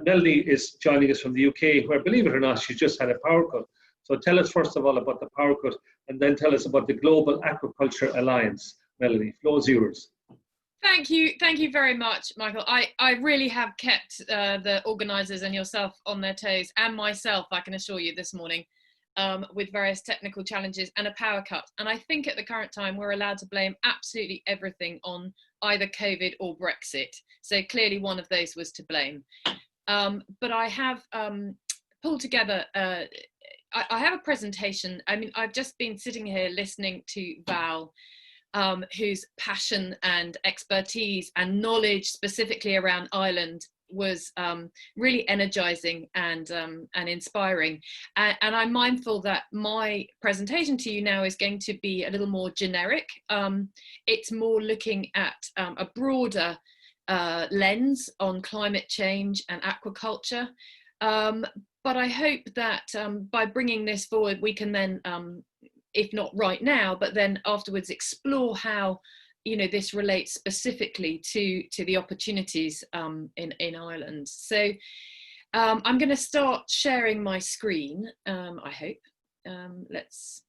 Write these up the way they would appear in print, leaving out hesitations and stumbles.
Melanie is joining us from the UK, where, believe it or not, she's just had a power cut. So tell us first of all about the power cut, and then tell us about the Global Aquaculture Alliance. Melanie, floor is yours. Thank you very much, Michael. I really have kept the organisers and yourself on their toes, and myself, I can assure you, this morning, with various technical challenges and a power cut. And I think at the current time, we're allowed to blame absolutely everything on either COVID or Brexit. So clearly one of those was to blame. But I have pulled together, I have a presentation. I mean, I've just been sitting here listening to Val, whose passion and expertise and knowledge specifically around Ireland was really energizing and inspiring. And I'm mindful that my presentation to you now is going to be a little more generic. It's more looking at a broader lens on climate change and aquaculture. But I hope that by bringing this forward, we can then, if not right now, but then afterwards explore how, you know, this relates specifically to the opportunities in Ireland. So I'm going to start sharing my screen, I hope. Let's,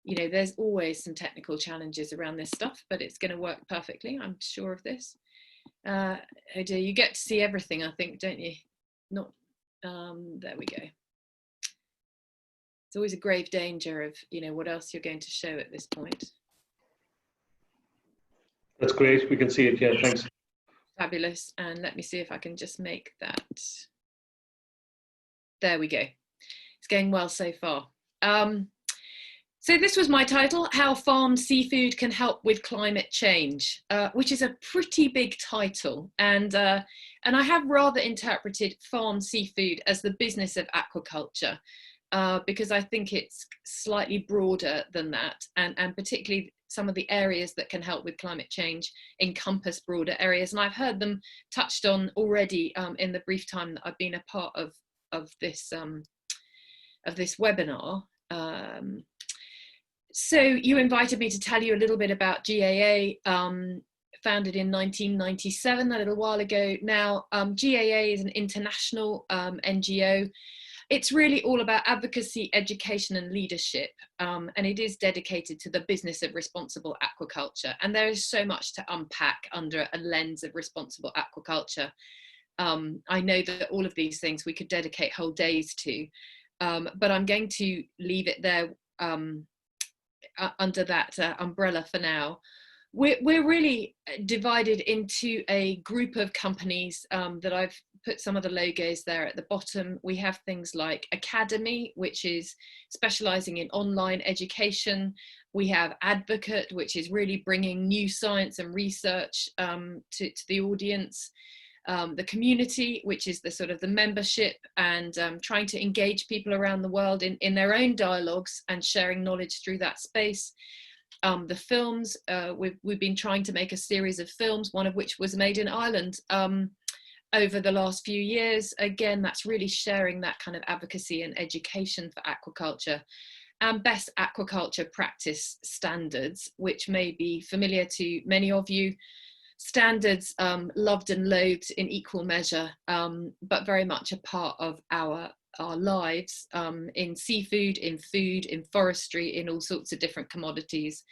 you know, there's always some technical challenges around this stuff, but it's going to work perfectly, I'm sure of this. Oh dear, you get to see everything, I think, don't you? Not, there we go. It's always a grave danger of, you know, what else you're going to show at this point. That's great, we can see it, yeah, thanks. Fabulous, and let me see if I can just make that. There we go. It's going well so far. So this was my title, How Farmed Seafood Can Help with Climate Change, which is a pretty big title. And I have rather interpreted farmed seafood as the business of aquaculture, because I think it's slightly broader than that. And particularly some of the areas that can help with climate change encompass broader areas. And I've heard them touched on already in the brief time that I've been a part of this webinar. So you invited me to tell you a little bit about GAA, founded in 1997, a little while ago now. GAA is an international NGO. It's really all about advocacy, education and leadership, and it is dedicated to the business of responsible aquaculture. And there is so much to unpack under a lens of responsible aquaculture. I know that all of these things we could dedicate whole days to, but I'm going to leave it there under that umbrella for now. We're really divided into a group of companies that I've put some of the logos there at the bottom. We have things like Academy, which is specializing in online education. We have Advocate, which is really bringing new science and research to the audience. The Community, which is the sort of the membership and trying to engage people around the world in their own dialogues and sharing knowledge through that space. The films, we've been trying to make a series of films, one of which was made in Ireland over the last few years. Again, that's really sharing that kind of advocacy and education for aquaculture. And best aquaculture practice standards, which may be familiar to many of you. Standards loved and loathed in equal measure, but very much a part of our lives in seafood, in food, in forestry, in all sorts of different commodities.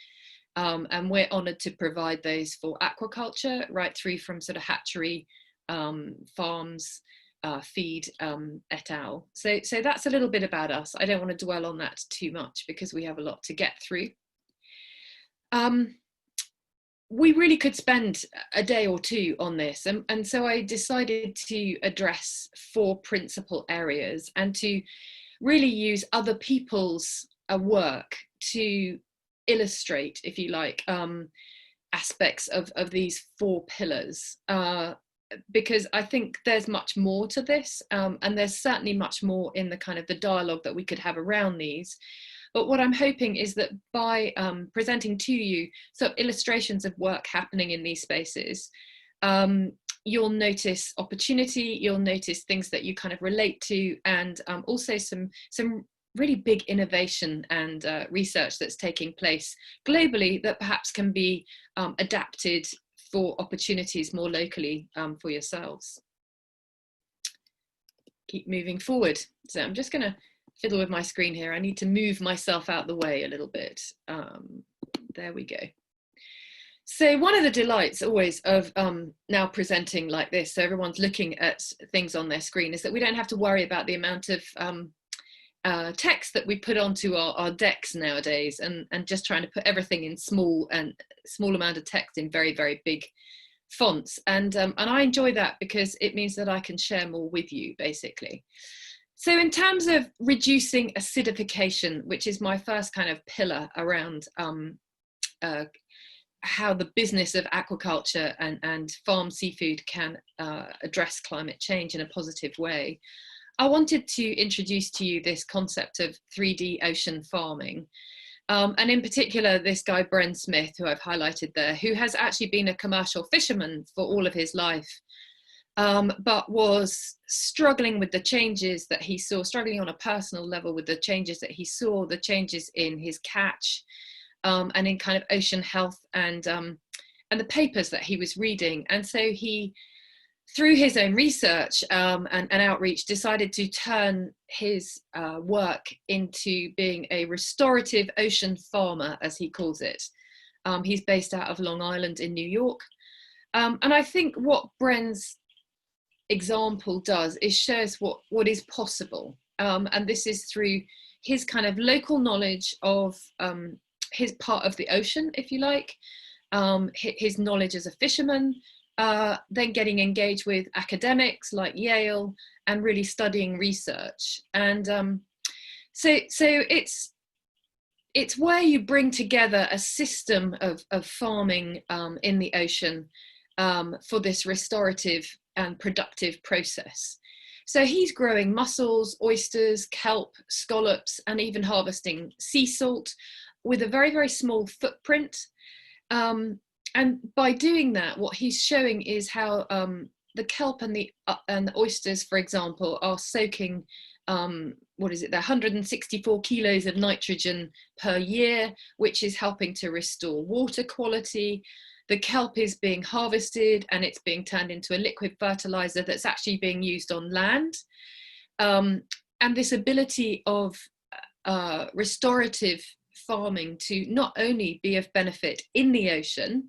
And we're honoured to provide those for aquaculture, right through from sort of hatchery, farms, feed, et al. So that's a little bit about us. I don't want to dwell on that too much because we have a lot to get through. We really could spend a day or two on this, and so I decided to address 4 principal areas and to really use other people's work to illustrate, if you like, aspects of these 4 pillars, because I think there's much more to this, and there's certainly much more in the kind of the dialogue that we could have around these. But what I'm hoping is that by presenting to you some illustrations of work happening in these spaces, you'll notice opportunity, you'll notice things that you kind of relate to, and also some really big innovation and research that's taking place globally that perhaps can be adapted for opportunities more locally for yourselves. keep moving forward. So I'm just going to fiddle with my screen here. I need to move myself out the way a little bit. There we go. So one of the delights always of now presenting like this, so everyone's looking at things on their screen, is that we don't have to worry about the amount of text that we put onto our decks nowadays, and just trying to put everything in small amount of text in very, very big fonts. And I enjoy that because it means that I can share more with you, basically. So in terms of reducing acidification, which is my first kind of pillar around how the business of aquaculture and farm seafood can address climate change in a positive way, I wanted to introduce to you this concept of 3D ocean farming. And in particular, this guy, Bren Smith, who I've highlighted there, who has actually been a commercial fisherman for all of his life, but was struggling with the changes that he saw, struggling on a personal level with the changes that he saw, the changes in his catch, and in kind of ocean health and the papers that he was reading. And so he, through his own research and outreach, decided to turn his work into being a restorative ocean farmer, as he calls it. He's based out of Long Island in New York. And I think what Bren's example does is shows what is possible. And this is through his kind of local knowledge of his part of the ocean, if you like, his knowledge as a fisherman, then getting engaged with academics like Yale and really studying research. And so it's where you bring together a system of farming in the ocean for this restorative and productive process. So he's growing mussels, oysters, kelp, scallops, and even harvesting sea salt with a very, very small footprint. And by doing that, what he's showing is how the kelp and the oysters, for example, are soaking, they're 164 kilos of nitrogen per year, which is helping to restore water quality. The kelp is being harvested and it's being turned into a liquid fertilizer that's actually being used on land. And this ability of restorative farming to not only be of benefit in the ocean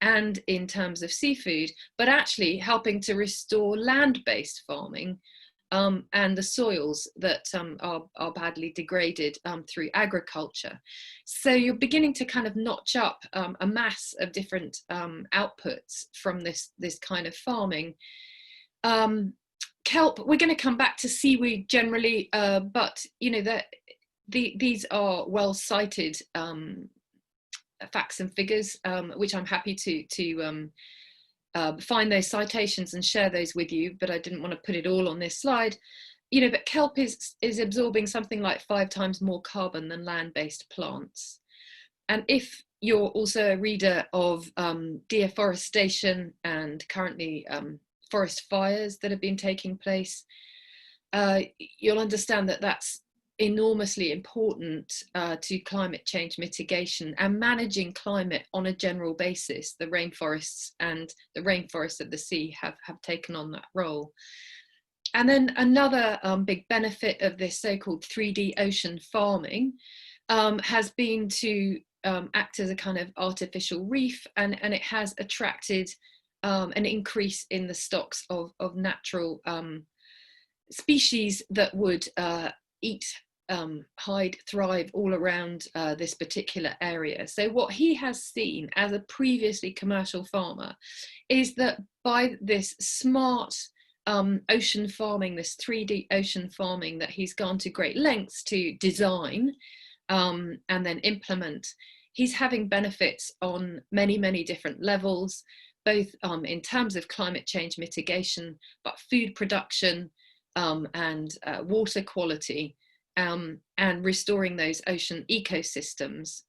and in terms of seafood, but actually helping to restore land-based farming and the soils that are badly degraded through agriculture. So you're beginning to kind of notch up a mass of different outputs from this kind of farming. Kelp, we're going to come back to seaweed generally, but you know these are well cited facts and figures, which I'm happy to find those citations and share those with you, but I didn't want to put it all on this slide. You know, but kelp is absorbing something like 5 times more carbon than land-based plants. And if you're also a reader of deforestation and currently forest fires that have been taking place, you'll understand that that's enormously important to climate change mitigation and managing climate on a general basis. The rainforests and the rainforests of the sea have taken on that role. And then another big benefit of this so-called 3D ocean farming has been to act as a kind of artificial reef, and it has attracted an increase in the stocks of natural species that would eat, hide, thrive all around this particular area. So what he has seen as a previously commercial farmer is that by this smart ocean farming, this 3D ocean farming that he's gone to great lengths to design and then implement, he's having benefits on many, many different levels, both in terms of climate change mitigation, but food production and water quality, and restoring those ocean ecosystems.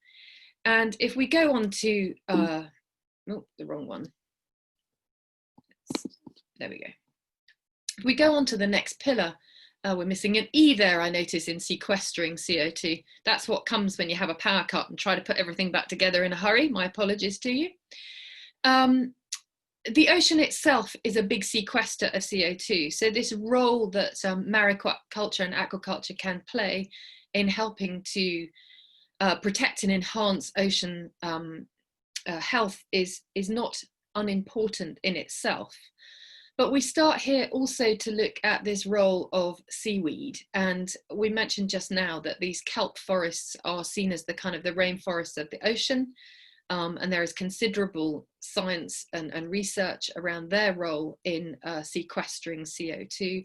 And if we go on to, oh, the wrong one. There we go. If we go on to the next pillar, we're missing an E there, I notice, in sequestering CO2. That's what comes when you have a power cut and try to put everything back together in a hurry. My apologies to you. the ocean itself is a big sequester of CO2. So this role that mariculture and aquaculture can play in helping to protect and enhance ocean health is not unimportant in itself. But we start here also to look at this role of seaweed. And we mentioned just now that these kelp forests are seen as the kind of the rainforests of the ocean. And there is considerable science and research around their role in sequestering CO2.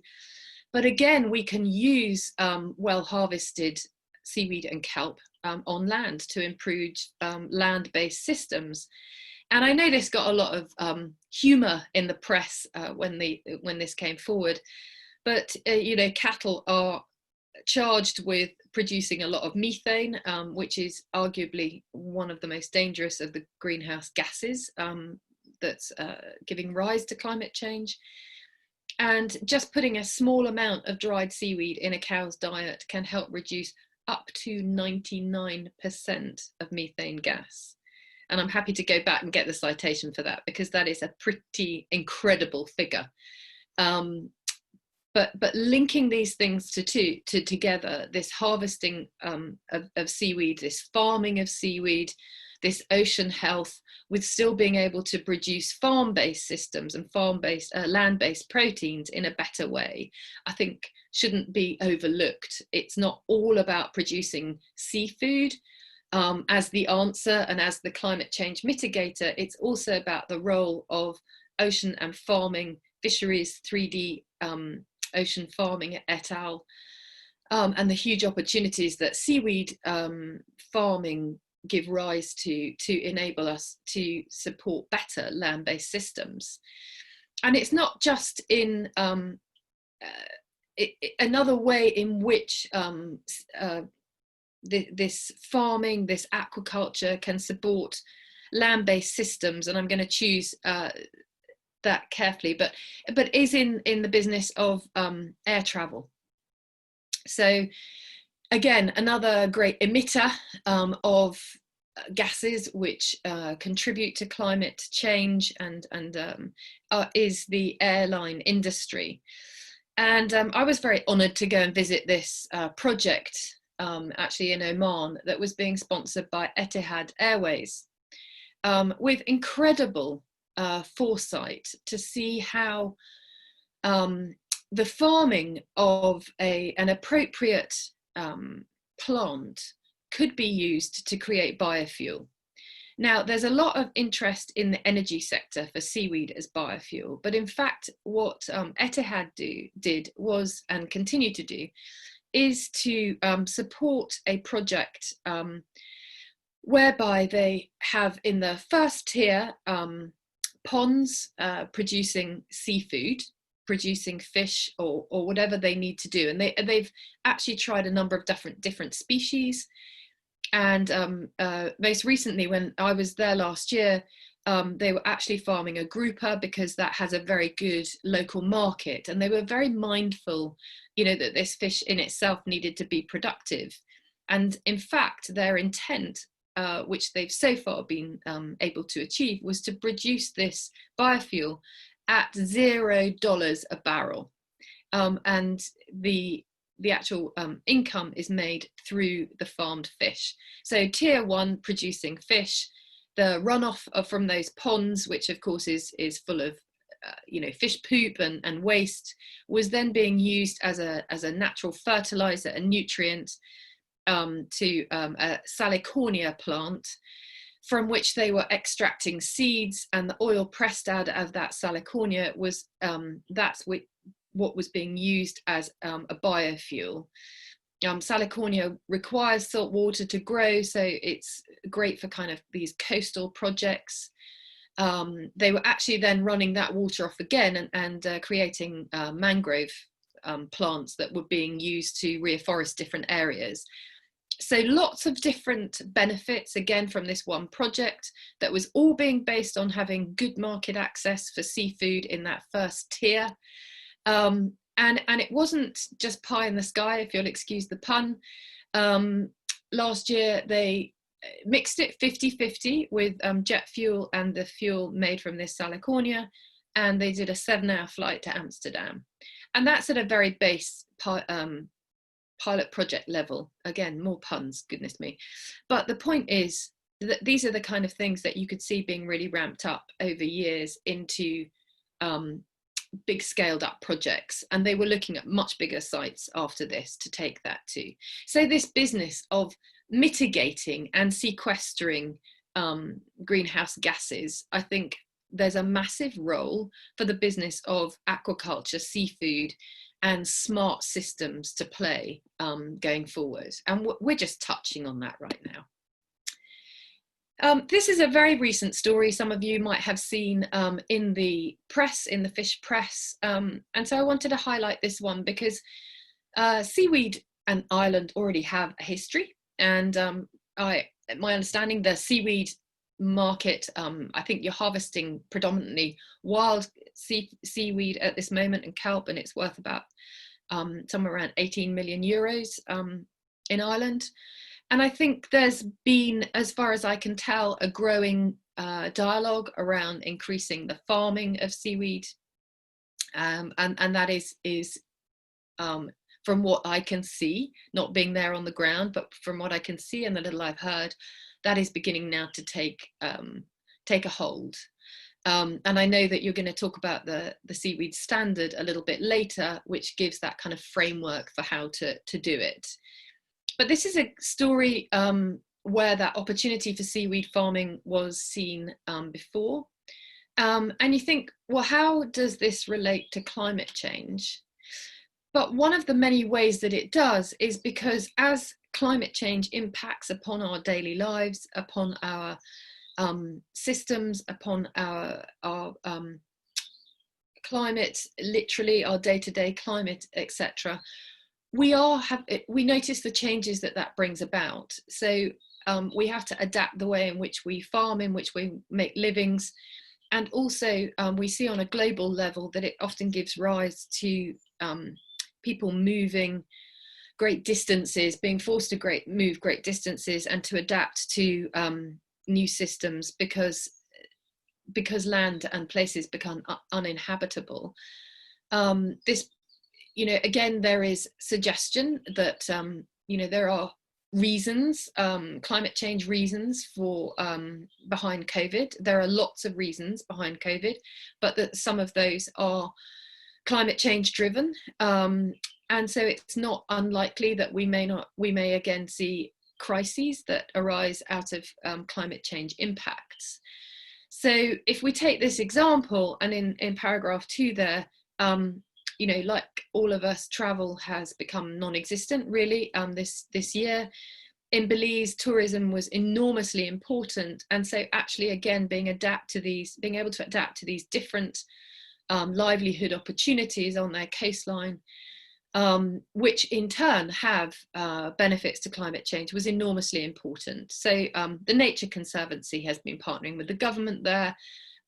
But again, we can use well-harvested seaweed and kelp on land to improve land-based systems. And I know this got a lot of humour in the press when this came forward, but you know, cattle are charged with producing a lot of methane, which is arguably one of the most dangerous of the greenhouse gases that's giving rise to climate change. And just putting a small amount of dried seaweed in a cow's diet can help reduce up to 99% of methane gas. And I'm happy to go back and get the citation for that, because that is a pretty incredible figure. But linking these things together, this harvesting of seaweed, this farming of seaweed, this ocean health, with still being able to produce farm-based systems and farm-based, land-based proteins in a better way, I think shouldn't be overlooked. It's not all about producing seafood as the answer and as the climate change mitigator. It's also about the role of ocean and farming, fisheries, 3D ocean farming et al. And the huge opportunities that seaweed farming give rise to enable us to support better land-based systems. And it's not just in another way in which this farming, this aquaculture can support land-based systems, and I'm going to choose that carefully, but is in the business of air travel. So again, another great emitter of gases which contribute to climate change and is the airline industry. And I was very honoured to go and visit this project actually in Oman that was being sponsored by Etihad Airways with incredible foresight to see how the farming of an appropriate plant could be used to create biofuel. Now, there's a lot of interest in the energy sector for seaweed as biofuel, but in fact, what Etihad did was, and continue to do, is to support a project whereby they have in the first tier ponds producing seafood, producing fish or whatever they need to do, and they've actually tried a number of different species. And most recently, when I was there last year, they were actually farming a grouper because that has a very good local market, and they were very mindful, you know, that this fish in itself needed to be productive. And in fact, their intent, which they've so far been able to achieve, was to produce this biofuel at $0 a barrel, and the actual income is made through the farmed fish. So tier one, producing fish, the runoff from those ponds, which of course is full of you know, fish poop and waste, was then being used as a natural fertilizer and nutrient to a salicornia plant, from which they were extracting seeds, and the oil pressed out of that salicornia was that's what was being used as a biofuel. Salicornia requires salt water to grow, so it's great for kind of these coastal projects. They were actually then running that water off again and creating mangrove plants that were being used to reforest different areas. So lots of different benefits, again, from this one project that was all being based on having good market access for seafood in that first tier. And it wasn't just pie in the sky, if you'll excuse the pun. Last year, they mixed it 50-50 with jet fuel and the fuel made from this salicornia, and they did a 7-hour flight to Amsterdam. And that's at a very base pilot project level. Again, more puns, goodness me. But the point is that these are the kind of things that you could see being really ramped up over years into big scaled up projects. And they were looking at much bigger sites after this to take that to. So this business of mitigating and sequestering greenhouse gases, I think there's a massive role for the business of aquaculture, seafood, and smart systems to play going forward. And we're just touching on that right now. This is a very recent story some of you might have seen in the press, in the fish press. And so I wanted to highlight this one because seaweed and Ireland already have a history. And my understanding, the seaweed market, I think you're harvesting predominantly wild seaweed at this moment and kelp, and it's worth about somewhere around 18 million euros in Ireland. And I think there's been, as far as I can tell, a growing dialogue around increasing the farming of seaweed. And that is from what I can see, not being there on the ground, but from what I can see and the little I've heard, that is beginning now to take a hold. And I know that you're going to talk about the seaweed standard a little bit later, which gives that kind of framework for how to do it. But this is a story where that opportunity for seaweed farming was seen before. And you think, well, how does this relate to climate change? But one of the many ways that it does is because as climate change impacts upon our daily lives, upon our systems, upon our climate, literally our day-to-day climate, etc., we notice the changes that brings about. So we have to adapt the way in which we farm, in which we make livings. And also we see on a global level that it often gives rise to people moving great distances, being forced to move great distances and to adapt to new systems because land and places become uninhabitable. Again, there is suggestion that, there are reasons, climate change reasons for behind COVID. There are lots of reasons behind COVID, but that some of those are climate change driven. And so it's not unlikely that we may again see crises that arise out of climate change impacts. So if we take this example, and in paragraph 2 there, like all of us, travel has become non-existent really this year. In Belize, tourism was enormously important, and so actually again being able to adapt to these different livelihood opportunities on their coastline, which in turn have benefits to climate change, was enormously important. So the Nature Conservancy has been partnering with the government there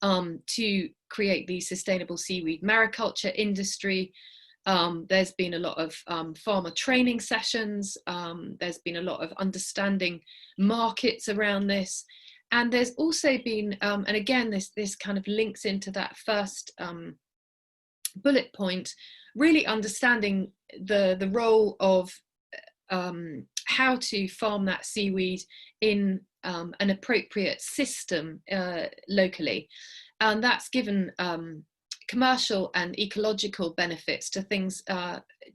to create the sustainable seaweed mariculture industry. There's been a lot of farmer training sessions. There's been a lot of understanding markets around this. And there's also been, and again, this kind of links into that first bullet point, really understanding the role of how to farm that seaweed in an appropriate system locally. And that's given commercial and ecological benefits to things,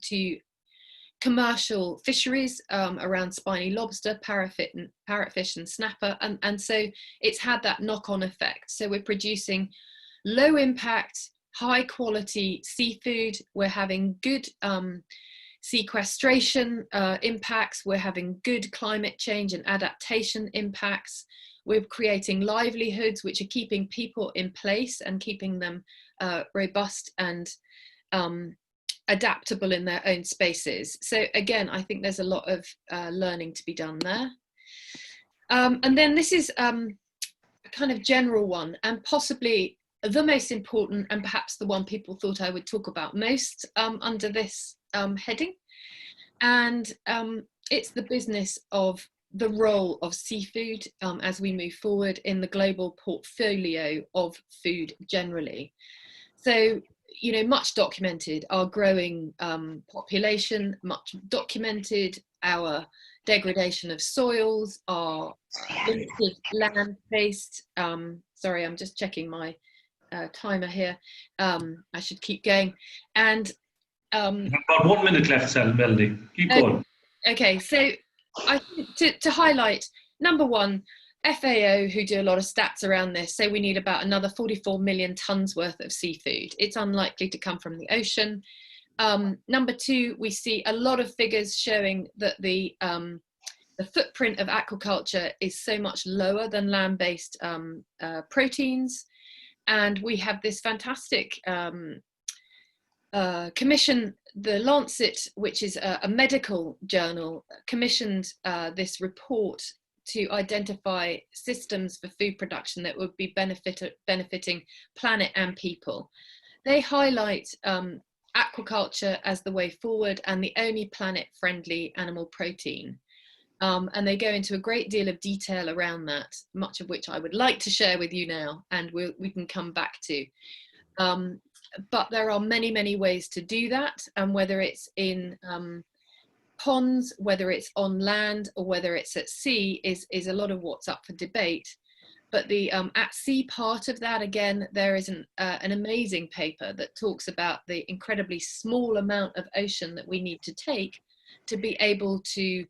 to commercial fisheries around spiny lobster, parrotfish and snapper. And so it's had that knock-on effect. So we're producing low impact, high quality seafood. We're having good sequestration impacts. We're having good climate change and adaptation impacts. We're creating livelihoods which are keeping people in place and keeping them robust and adaptable in their own spaces. So again, I think there's a lot of learning to be done there. And then this is a kind of general one, and possibly the most important, and perhaps the one people thought I would talk about most under this heading. And it's the business of the role of seafood as we move forward in the global portfolio of food generally. So, you know, much documented, our growing population, much documented, our degradation of soils, our limited land-based, sorry, I'm just checking my timer here, I should keep going, and about 1 minute left, Melanie, keep going. Okay, so I think to highlight, number one, FAO, who do a lot of stats around this, say we need about another 44 million tons worth of seafood. It's unlikely to come from the ocean. Number two, we see a lot of figures showing that the footprint of aquaculture is so much lower than land-based proteins. And we have this fantastic commission, the Lancet, which is a medical journal, commissioned this report to identify systems for food production that would be benefiting planet and people. They highlight aquaculture as the way forward and the only planet-friendly animal protein. And they go into a great deal of detail around that, much of which I would like to share with you now, and we can come back to. But there are many, many ways to do that, and whether it's in ponds, whether it's on land, or whether it's at sea is a lot of what's up for debate. But the at sea part of that, again, there is an amazing paper that talks about the incredibly small amount of ocean that we need to take to be able to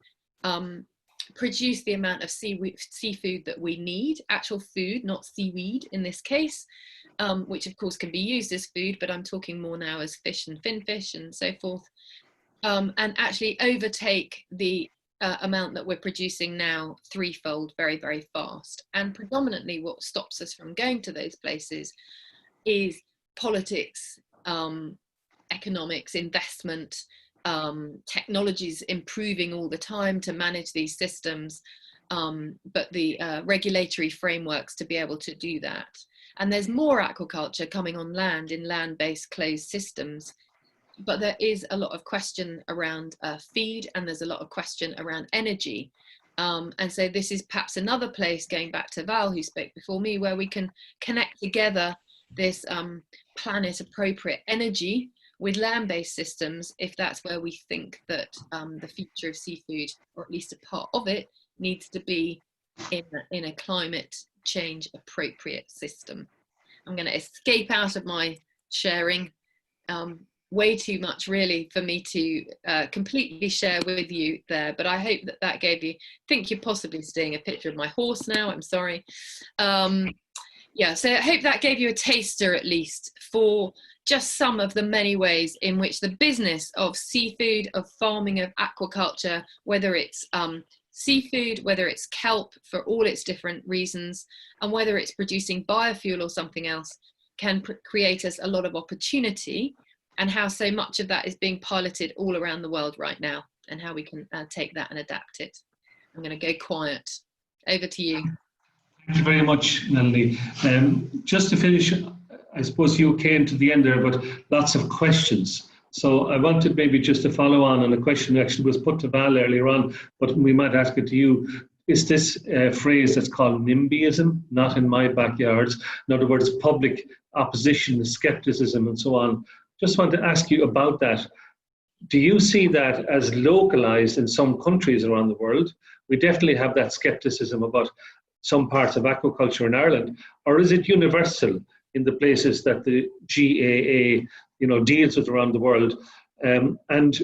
produce the amount of seafood that we need, actual food, not seaweed in this case, which of course can be used as food, but I'm talking more now as fish and finfish and so forth, and actually overtake the amount that we're producing now threefold very, very fast. And predominantly what stops us from going to those places is politics, economics, investment, technologies improving all the time to manage these systems, but the regulatory frameworks to be able to do that. And there's more aquaculture coming on land in land-based closed systems, but there is a lot of question around feed, and there's a lot of question around energy. And so this is perhaps another place, going back to Val, who spoke before me, where we can connect together this planet appropriate energy with land-based systems, if that's where we think that the future of seafood, or at least a part of it, needs to be in a climate change appropriate system. I'm going to escape out of my sharing. Way too much really for me to completely share with you there, but I hope that that gave you, I think you're possibly seeing a picture of my horse now, I'm sorry. Yeah, so I hope that gave you a taster at least for just some of the many ways in which the business of seafood, of farming, of aquaculture, whether it's seafood, whether it's kelp for all its different reasons, and whether it's producing biofuel or something else, can create us a lot of opportunity, and how so much of that is being piloted all around the world right now, and how we can take that and adapt it. I'm going to go quiet. Over to you. Thank you very much, Melanie. Just to finish, I suppose you came to the end there, but lots of questions. So I wanted maybe just to follow on a question that actually was put to Val earlier on, but we might ask it to you. Is this phrase that's called NIMBYism, not in my backyard? In other words, public opposition, skepticism, and so on. Just want to ask you about that. Do you see that as localized in some countries around the world? We definitely have that skepticism about some parts of aquaculture in Ireland, or is it universal in the places that the GAA, deals with around the world? And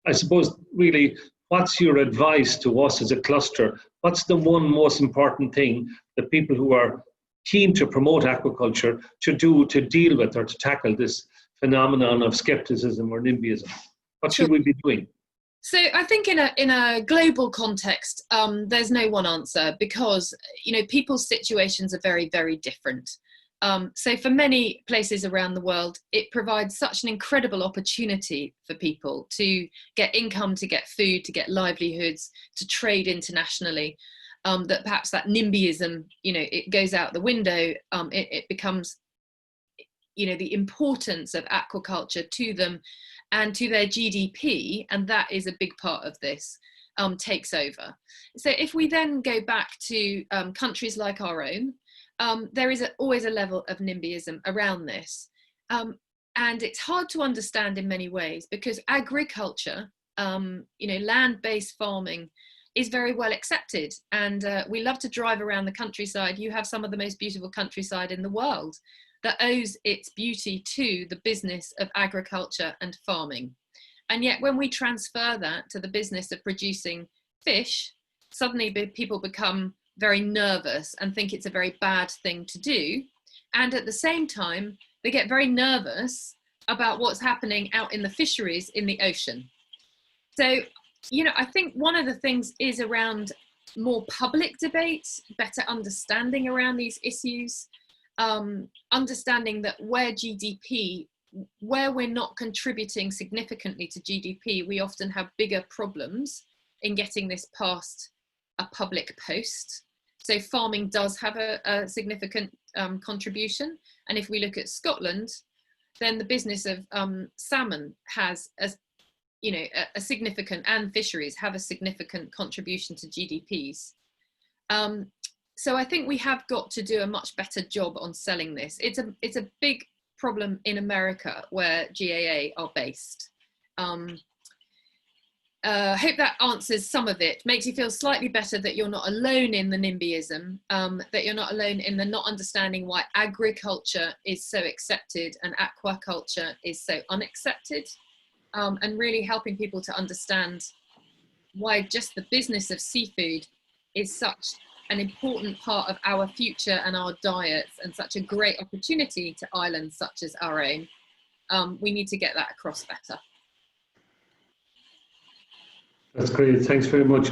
I suppose really, what's your advice to us as a cluster? What's the one most important thing that people who are keen to promote aquaculture should do to deal with or to tackle this phenomenon of skepticism or NIMBYism? What should we be doing? So I think in a global context, there's no one answer, because people's situations are very, very different. So for many places around the world, it provides such an incredible opportunity for people to get income, to get food, to get livelihoods, to trade internationally, that perhaps that NIMBYism, it goes out the window. It becomes, the importance of aquaculture to them and to their GDP, and that is a big part of this. takes over. So if we then go back to countries like our own, there is always a level of NIMBYism around this. And it's hard to understand in many ways, because agriculture, land-based farming is very well accepted. And we love to drive around the countryside. You have some of the most beautiful countryside in the world that owes its beauty to the business of agriculture and farming. And yet when we transfer that to the business of producing fish, suddenly people become very nervous and think it's a very bad thing to do. And at the same time, they get very nervous about what's happening out in the fisheries in the ocean. So, I think one of the things is around more public debate, better understanding around these issues, understanding that where we're not contributing significantly to GDP, we often have bigger problems in getting this past a public post. So farming does have a significant contribution. And if we look at Scotland, then the business of salmon has a significant, and fisheries have a significant contribution to GDPs. So I think we have got to do a much better job on selling this. It's a big problem in America where GAA are based. Hope that answers some of it. Makes you feel slightly better that you're not alone in the NIMBYism, that you're not alone in the not understanding why agriculture is so accepted and aquaculture is so unaccepted, and really helping people to understand why just the business of seafood is such an important part of our future and our diets, and such a great opportunity to islands such as our own. We need to get that across better. That's great. Thanks very much.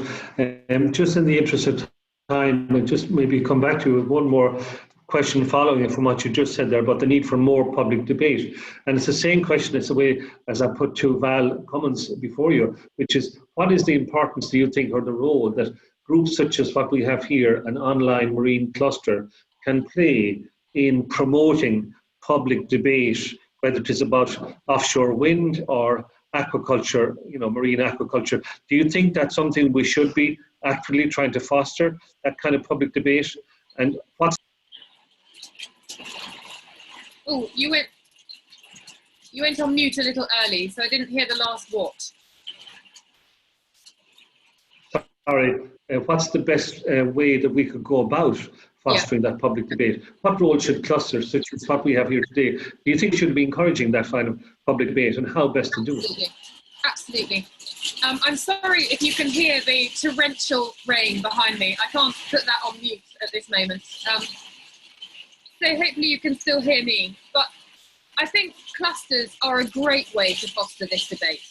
Just in the interest of time, I'll just maybe come back to you with one more question following from what you just said there about the need for more public debate. And it's the same question, it's the way as I put to Val Cummins before you, which is, what is the importance, do you think, or the role that groups such as what we have here, an online marine cluster, can play in promoting public debate, whether it is about offshore wind or aquaculture, marine aquaculture? Do you think that's something we should be actively trying to foster, that kind of public debate? And what's... Oh, you went on mute a little early, so I didn't hear the last what. Sorry, what's the best way that we could go about fostering that public debate? What role should clusters such as what we have here today, do you think should be encouraging that kind of public debate, and how best to do it? Absolutely. I'm sorry if you can hear the torrential rain behind me. I can't put that on mute at this moment. So hopefully you can still hear me. But I think clusters are a great way to foster this debate,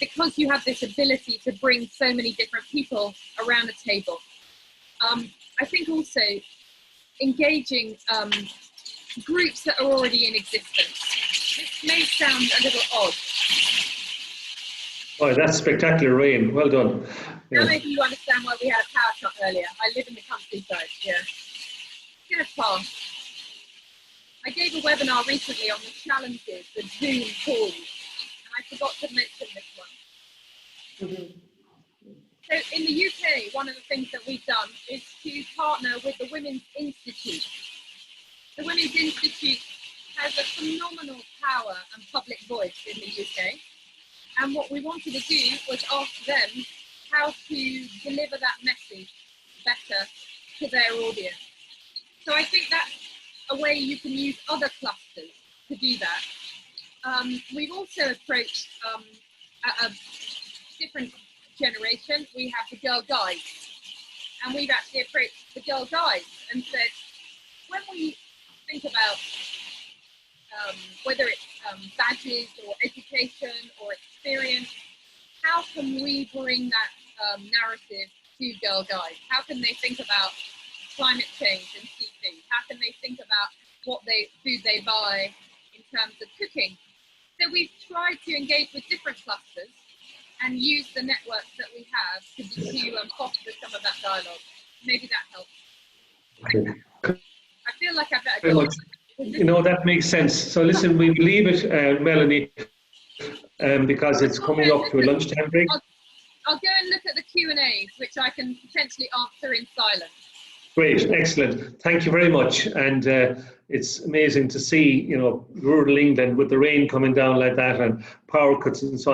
because you have this ability to bring so many different people around a table. I think also engaging groups that are already in existence. This may sound a little odd. Oh, that's spectacular rain. Well done. Yeah. Now maybe you understand why we had a power cut earlier. I live in the countryside, yeah. It's going to pass. I gave a webinar recently on the challenges of Zoom calls, and I forgot to mention this one. Mm-hmm. So in the UK, one of the things that we've done is to partner with the Women's Institute. The Women's Institute has a phenomenal power and public voice in the UK. And what we wanted to do was ask them how to deliver that message better to their audience. So I think that's a way you can use other clusters to do that. We've also approached a different generation. We have the Girl Guides, and we've actually approached the Girl Guides and said, when we think about whether it's badges or education or experience, how can we bring that narrative to Girl Guides? How can they think about climate change and seafood? How can they think about what food they buy in terms of cooking? So we've tried to engage with different clusters and use the networks that we have to foster some of that dialogue. Maybe that helps. Okay. I feel like I better go. That makes sense. So listen, we leave it, Melanie, because it's coming up to a lunchtime break. I'll go and look at the Q&As, which I can potentially answer in silence. Great, excellent. Thank you very much. And it's amazing to see, rural England with the rain coming down like that and power cuts and so on.